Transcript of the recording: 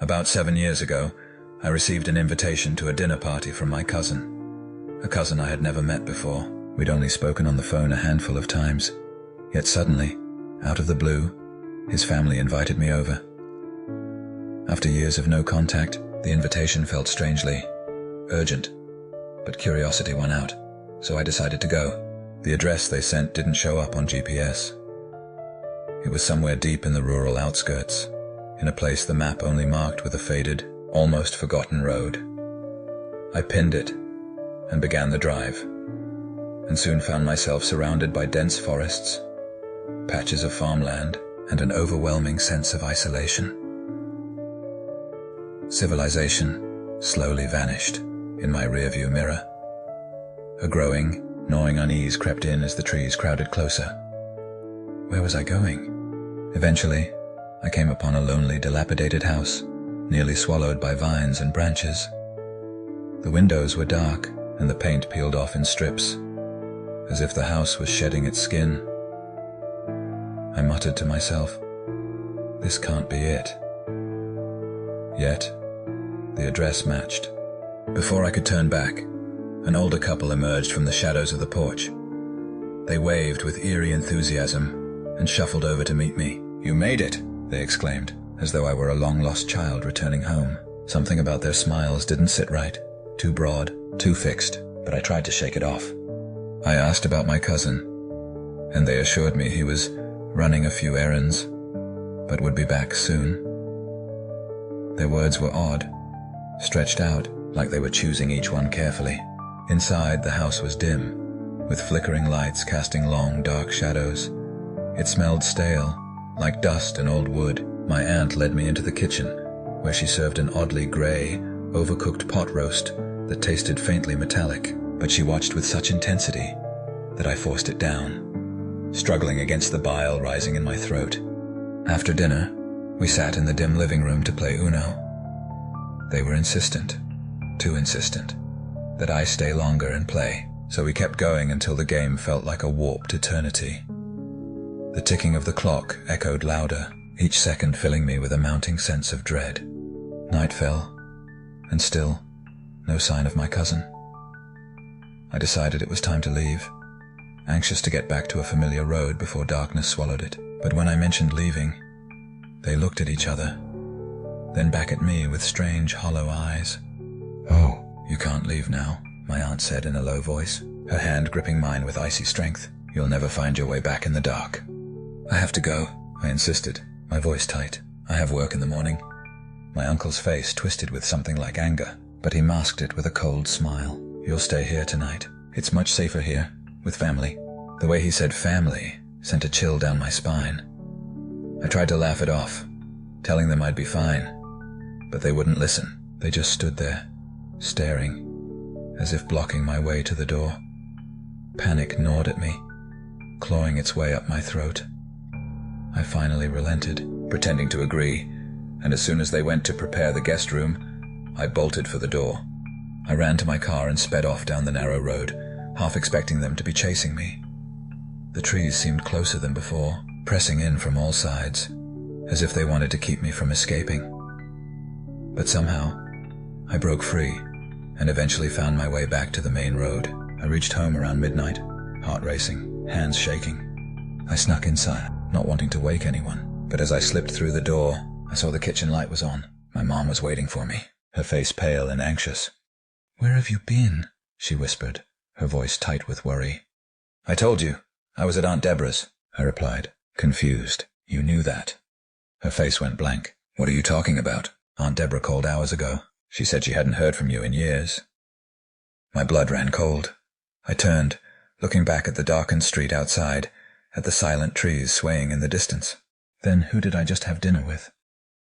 About 7 years ago, I received an invitation to a dinner party from my cousin. A cousin I had never met before. We'd only spoken on the phone a handful of times. Yet suddenly, out of the blue, his family invited me over. After years of no contact, the invitation felt strangely urgent, but curiosity won out, so I decided to go. The address they sent didn't show up on GPS. It was somewhere deep in the rural outskirts, in a place the map only marked with a faded, almost forgotten road. I pinned it and began the drive, and soon found myself surrounded by dense forests, patches of farmland, and an overwhelming sense of isolation. Civilization slowly vanished in my rearview mirror. A growing, gnawing unease crept in as the trees crowded closer. Where was I going? Eventually, I came upon a lonely, dilapidated house, nearly swallowed by vines and branches. The windows were dark, and the paint peeled off in strips, as if the house was shedding its skin. I muttered to myself, "This can't be it." Yet, the address matched. Before I could turn back, an older couple emerged from the shadows of the porch. They waved with eerie enthusiasm and shuffled over to meet me. "You made it," they exclaimed, as though I were a long-lost child returning home. Something about their smiles didn't sit right, too broad, too fixed, but I tried to shake it off. I asked about my cousin, and they assured me he was running a few errands, but would be back soon. Their words were odd, stretched out like they were choosing each one carefully. Inside, the house was dim, with flickering lights casting long, dark shadows. It smelled stale, like dust and old wood. My aunt led me into the kitchen, where she served an oddly grey, overcooked pot roast that tasted faintly metallic, but she watched with such intensity that I forced it down, struggling against the bile rising in my throat. After dinner, we sat in the dim living room to play Uno. They were insistent, too insistent, that I stay longer and play, so we kept going until the game felt like a warped eternity. The ticking of the clock echoed louder, each second filling me with a mounting sense of dread. Night fell, and still, no sign of my cousin. I decided it was time to leave, anxious to get back to a familiar road before darkness swallowed it. But when I mentioned leaving, they looked at each other, then back at me with strange, hollow eyes. "Oh, you can't leave now," my aunt said in a low voice, her hand gripping mine with icy strength. "You'll never find your way back in the dark." "I have to go," I insisted, my voice tight. "I have work in the morning." My uncle's face twisted with something like anger, but he masked it with a cold smile. "You'll stay here tonight. It's much safer here, with family." The way he said family sent a chill down my spine. I tried to laugh it off, telling them I'd be fine, but they wouldn't listen. They just stood there, staring, as if blocking my way to the door. Panic gnawed at me, clawing its way up my throat. I finally relented, pretending to agree, and as soon as they went to prepare the guest room, I bolted for the door. I ran to my car and sped off down the narrow road, half expecting them to be chasing me. The trees seemed closer than before, pressing in from all sides, as if they wanted to keep me from escaping. But somehow, I broke free and eventually found my way back to the main road. I reached home around midnight, heart racing, hands shaking. I snuck inside, not wanting to wake anyone, but as I slipped through the door, I saw the kitchen light was on. My mom was waiting for me, her face pale and anxious. "Where have you been?" she whispered, her voice tight with worry. "I told you, I was at Aunt Deborah's," I replied, confused. "You knew that." Her face went blank. "What are you talking about? Aunt Deborah called hours ago. She said she hadn't heard from you in years." My blood ran cold. I turned, looking back at the darkened street outside, at the silent trees swaying in the distance. Then who did I just have dinner with?